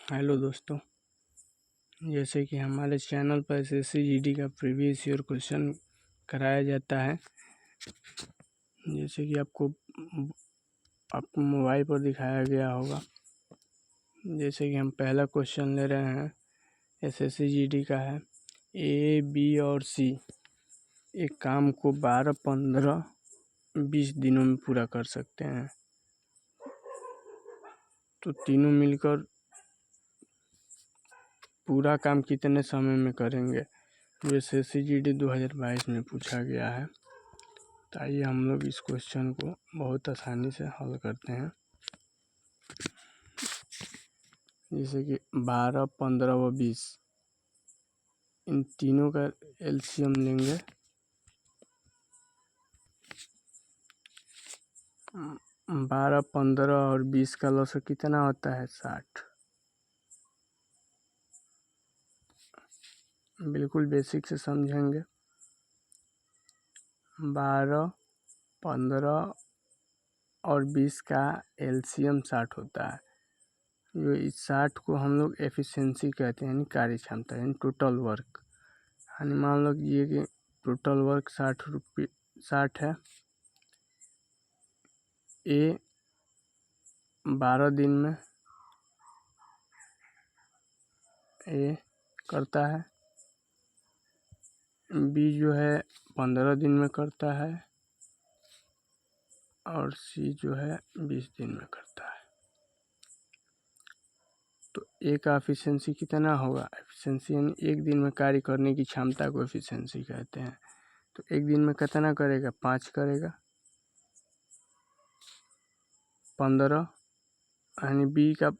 Hello दोस्तों, जैसे कि हमारे चैनल पर एसएससी जीडी का प्रीवियस ईयर क्वेश्चन कराया जाता है। जैसे कि आपको मोबाइल पर दिखाया गया होगा। जैसे कि हम पहला क्वेश्चन ले रहे हैं, एसएससी जीडी का है। ए, बी और सी एक काम को 12, 15, 20 दिनों में पूरा कर सकते हैं। तो तीनों मिलकर पूरा काम कितने समय में करेंगे, जो एसएससी जीडी 2022 में पूछा गया है। तो आइए हम लोग इस क्वेश्चन को बहुत आसानी से हल करते हैं। जैसे कि 12, 15 व 20 इन तीनों का एलसीएम लेंगे। 12, 15 और 20 का लॉस कितना होता है? 60। बिल्कुल बेसिक से समझेंगे। 12, 15 और 20 का एलसीएम 60 होता है। जो इस 60 को हम लोग एफिशिएंसी कहते हैं, यानी कार्य क्षमता, यानी टोटल वर्क। यानी मान लो कि ये कि टोटल वर्क 60 है। ए 12 दिन में ए करता है, बी जो है 15 दिन में करता है और सी जो है 20 दिन में करता है। तो ए का एफिशिएंसी कितना होगा? एफिशिएंसी यानी एक दिन में कार्य करने की क्षमता को एफिशिएंसी कहते हैं। तो एक दिन में कितना करेगा? 5 करेगा। 15 यानी बी का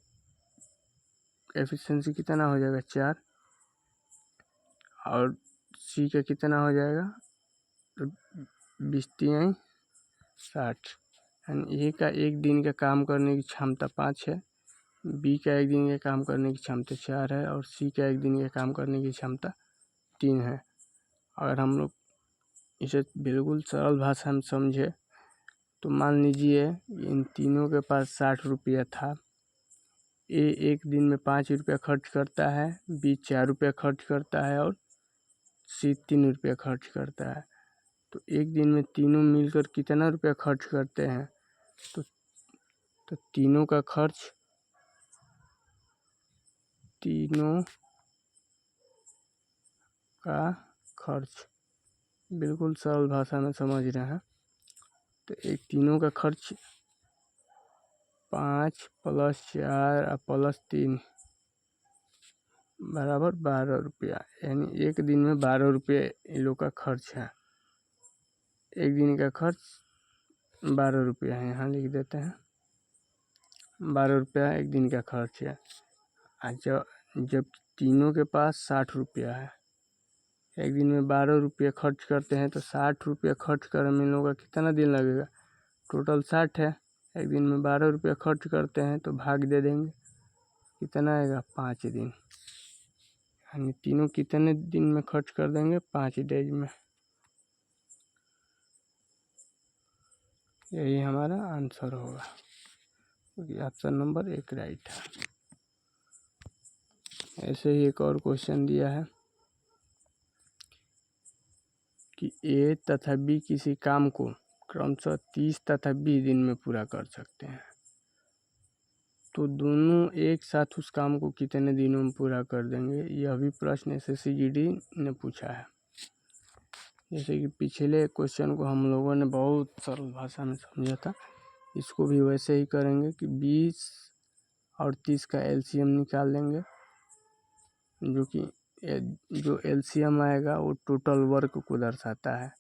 एफिशिएंसी कितना हो जाएगा? 4। और सी का कितना हो जाएगा? तो 20 3 60। यानी ए का एक दिन का काम करने की क्षमता 5 है, बी का एक दिन का काम करने की क्षमता 4 है और सी का एक दिन का काम करने की क्षमता 3 है। अगर हम लोग इसे बिल्कुल सरल भाषा में समझे तो मान लीजिए इन तीनों के पास 60 रुपया था। ए एक दिन में 5 रुपया खर्च करता है, बी 4 रुपया खर्च करता है और सी 3 रुपया खर्च करता है। तो एक दिन में तीनों मिलकर कितना रुपया खर्च करते हैं? तो तीनों का खर्च बिल्कुल सरल भाषा में समझ रहे हैं। तो एक तीनों का खर्च 5 + 4 + 3 बराबर 12 रुपया। यानी एक दिन में 12 रुपये इन लोग का खर्च है। एक दिन का खर्च 12 रुपया है, यहाँ लिख देते हैं। 12 रुपया एक दिन का खर्च है। जब तीनों के पास 60 रुपया है, एक दिन में 12 रुपये खर्च करते हैं तो 60 रुपया खर्च करने में इन लोगों का कितना दिन लगेगा? टोटल 60 है, एक दिन में 12 रुपया खर्च करते हैं तो भाग दे देंगे, कितना आएगा? 5 दिन। यानी तीनों कितने दिन में खर्च कर देंगे? 5 डेज में। यही हमारा आंसर होगा, क्योंकि ऑप्शन नंबर 1 राइट है। ऐसे ही एक और क्वेश्चन दिया है कि ए तथा बी किसी काम को क्रमशः 30 तथा 20 दिन में पूरा कर सकते हैं। तो दोनों एक साथ उस काम को कितने दिनों में पूरा कर देंगे? यह भी प्रश्न एसएससी जीडी ने पूछा है। जैसे कि पिछले क्वेश्चन को हम लोगों ने बहुत सरल भाषा में समझा था, इसको भी वैसे ही करेंगे कि 20 और 30 का एलसीएम निकाल लेंगे। जो एलसीएम आएगा वो टोटल वर्क को दर्शाता है।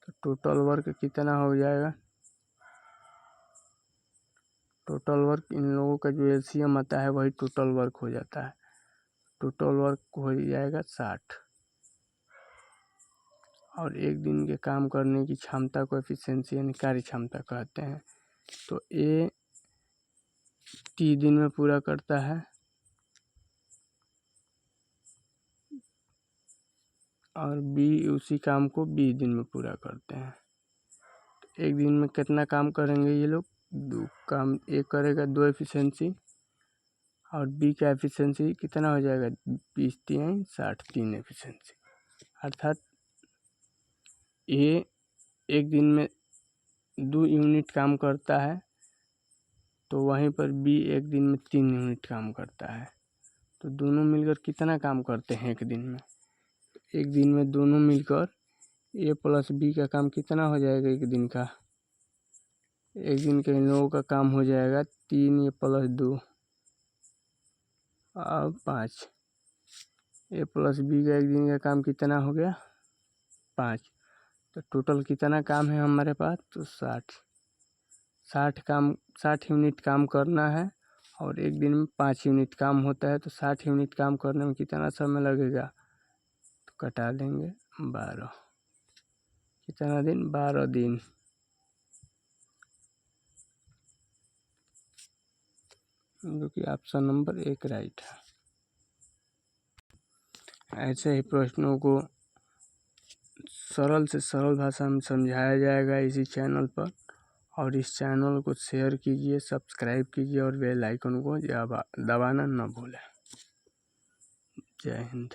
तो टोटल वर्क कितना हो जाएगा? टोटल वर्क इन लोगों का जो एलसीएम आता है वही टोटल वर्क हो जाता है। टोटल वर्क हो जाएगा 60। और एक दिन के काम करने की क्षमता को एफिशिएंसी यानी कार्य क्षमता कहते हैं। तो ए 30 दिन में पूरा करता है और बी उसी काम को 20 दिन में पूरा करते हैं। तो एक दिन में कितना काम करेंगे ये लोग? 2 काम। एक करेगा 2 एफिशिएंसी और बी का एफिशिएंसी कितना हो जाएगा 20 3 60 3 एफिशिएंसी। अर्थात ए एक दिन में 2 यूनिट काम करता है तो वहीं पर बी एक दिन में 3 यूनिट काम करता है। तो दोनों मिलकर कितना काम करते हैं एक दिन में? एक दिन में दोनों मिलकर ए प्लस बी का काम कितना हो जाएगा एक दिन का? एक दिन के इन लोगों का काम हो जाएगा 3 ए प्लस 2 और 5। ए प्लस बी का एक दिन का काम कितना हो गया 5। तो टोटल कितना काम है हमारे पास? तो 60 यूनिट काम करना है और एक दिन में 5 यूनिट काम होता है। तो 60 यूनिट काम करने में कितना समय लगेगा? तो कटा देंगे 12। कितना दिन? 12 दिन। जो कि ऑप्शन नंबर 1 राइट है। ऐसे ही प्रश्नों को सरल से सरल भाषा में समझाया जाएगा इसी चैनल पर। और इस चैनल को शेयर कीजिए, सब्सक्राइब कीजिए और बेल आइकन को दबाना न भूलें। जय हिंद।